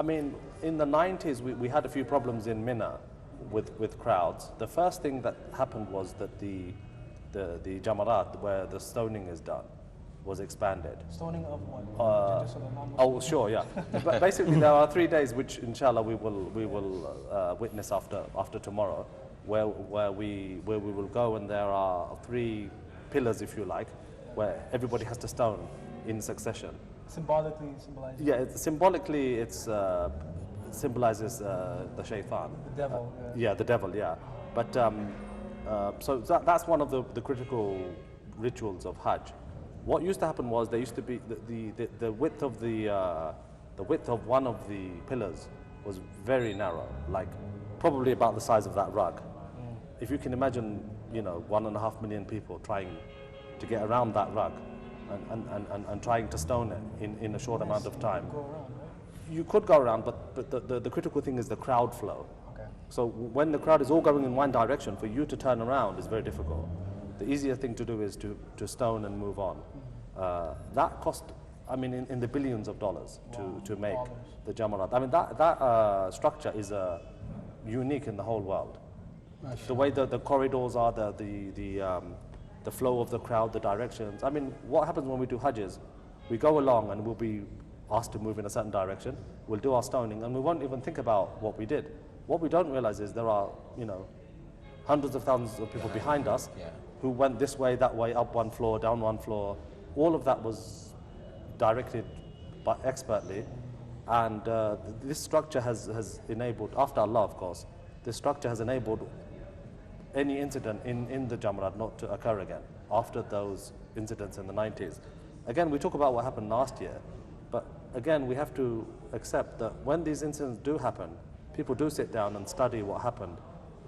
mean, in the 90s, we had a few problems in Mina with crowds. The first thing that happened was that the Jamarat, where the stoning is done, was expanded. Stoning of what? Oh, sure, yeah. But basically, there are 3 days which, inshallah, we will witness after tomorrow, where we will go, and there are 3 pillars, if you like, where everybody has to stone in succession. Symbolically symbolizing. Yeah, symbolically, it symbolizes the shaitan. The devil. Yeah, the devil. Yeah, but so that's one of the critical rituals of Hajj. What used to happen was there used to be the width of the width of one of the pillars was very narrow, like probably about the size of that rug. If you can imagine, 1.5 million people trying to get around that rug and trying to stone it in a short amount of time. Go around, right? You could go around, but the critical thing is the crowd flow. Okay. So when the crowd is all going in one direction, for you to turn around is very difficult. The easier thing to do is to stone and move on. That cost, I mean, in the billions of dollars to make the Jamarat. I mean, that structure is unique in the whole world. The way the corridors are, the flow of the crowd, the directions. I mean, what happens when we do Hajjs? We go along and we'll be asked to move in a certain direction. We'll do our stoning and we won't even think about what we did. What we don't realize is there are, hundreds of thousands of people behind us who went this way, that way, up one floor, down one floor. All of that was directed expertly. And this structure has enabled, after Allah of course, this structure has enabled any incident in the Jamarat not to occur again after those incidents in the 90s. Again, we talk about what happened last year, but again, we have to accept that when these incidents do happen, people do sit down and study what happened,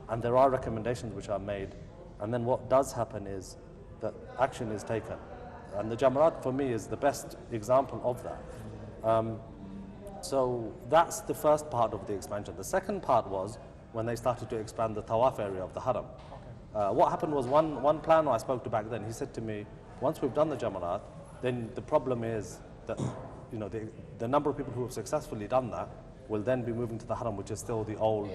and there are recommendations which are made, and then what does happen is that action is taken. And the Jamarat, for me, is the best example of that. So that's the first part of the expansion. The second part was when they started to expand the tawaf area of the haram. What happened was one planner I spoke to back then, he said to me, once we've done the Jamarat, then the problem is that the number of people who have successfully done that will then be moving to the haram, which is still the old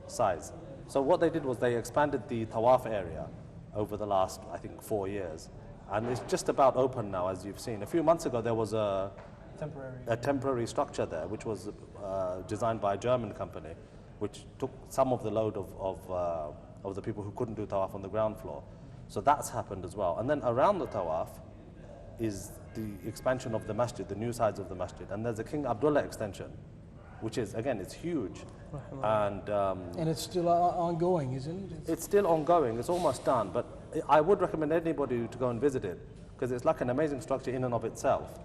size. So what they did was they expanded the tawaf area over the last, I think, 4 years. And it's just about open now, as you've seen. A few months ago, there was a temporary structure there, which was designed by a German company, which took some of the load of the people who couldn't do tawaf on the ground floor. So that's happened as well. And then around the tawaf is the expansion of the masjid, the new sides of the masjid. And there's a King Abdullah extension, which is, again, it's huge. And it's still ongoing, isn't it? It's still ongoing. It's almost done. But I would recommend anybody to go and visit it, because it's like an amazing structure in and of itself.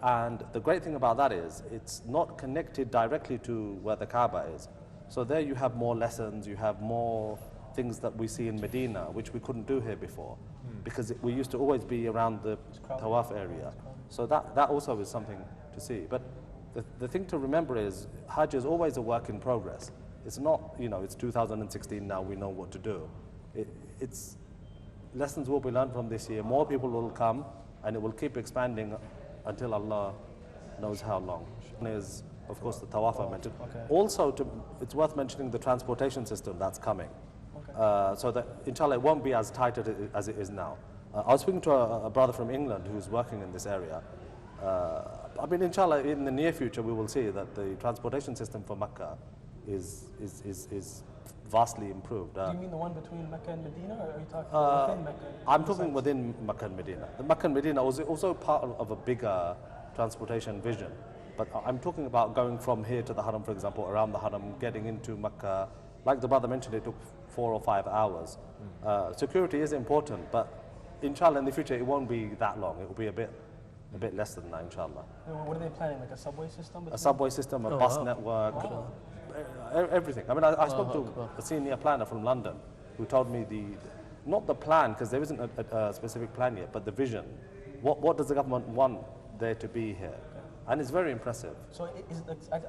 And the great thing about that is it's not connected directly to where the Kaaba is. So there you have more lessons, you have more things that we see in Medina, which we couldn't do here before, because we used to always be around the tawaf area. So that also is something to see. But the thing to remember is Hajj is always a work in progress. It's not, it's 2016 now, we know what to do. It's lessons will be learned from this year. More people will come, and it will keep expanding until Allah knows how long. Is, of course, the tawaf I mentioned. Also, it's worth mentioning the transportation system that's coming. So that, inshallah, it won't be as tight as it is now. I was speaking to a brother from England who's working in this area. I mean, inshallah, in the near future, we will see that the transportation system for Makkah is vastly improved. Do you mean the one between Mecca and Medina, or are you talking within Mecca? I'm talking within Makkah and Medina. The Makkah and Medina was also part of a bigger transportation vision. But I'm talking about going from here to the Haram, for example, around the Haram, getting into Makkah. Like the brother mentioned, it took 4 or 5 hours. Security is important, but inshallah, in the future, it won't be that long. It will be a bit less than that, inshallah. What are they planning, like a subway system? A subway system, a bus network, everything. I mean, I spoke to a senior planner from London who told me not the plan, because there isn't a specific plan yet, but the vision. What does the government want there to be here? And it's very impressive. So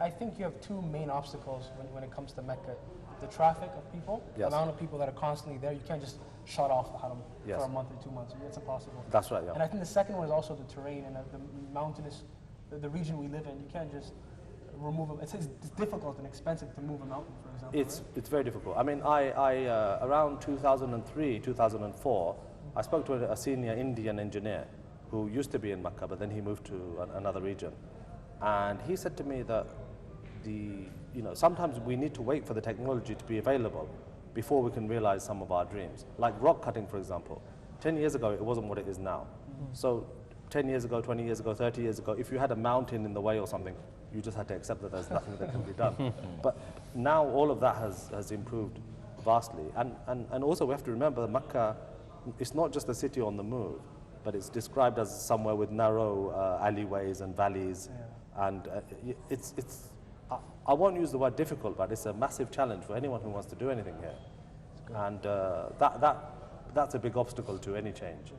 I think you have 2 main obstacles when it comes to Mecca. The traffic of people, the amount of people that are constantly there. You can't just shut off the Haram for a month or 2 months. It's impossible. That's right, yeah. And I think the second one is also the terrain and the mountainous, the region we live in. You can't just remove them? It's difficult and expensive to move a mountain, for example. It's very difficult. I mean, around 2003, 2004, I spoke to a senior Indian engineer who used to be in Makka, but then he moved to another region. And he said to me that sometimes we need to wait for the technology to be available before we can realize some of our dreams. Like rock cutting, for example. 10 years ago, it wasn't what it is now. So 10 years ago, 20 years ago, 30 years ago, if you had a mountain in the way or something, you just had to accept that there's nothing that can be done. But now all of that has improved vastly. And also we have to remember that Makkah, it's not just a city on the move, but it's described as somewhere with narrow alleyways and valleys. Yeah. And I won't use the word difficult, but it's a massive challenge for anyone who wants to do anything here. And that's a big obstacle to any change.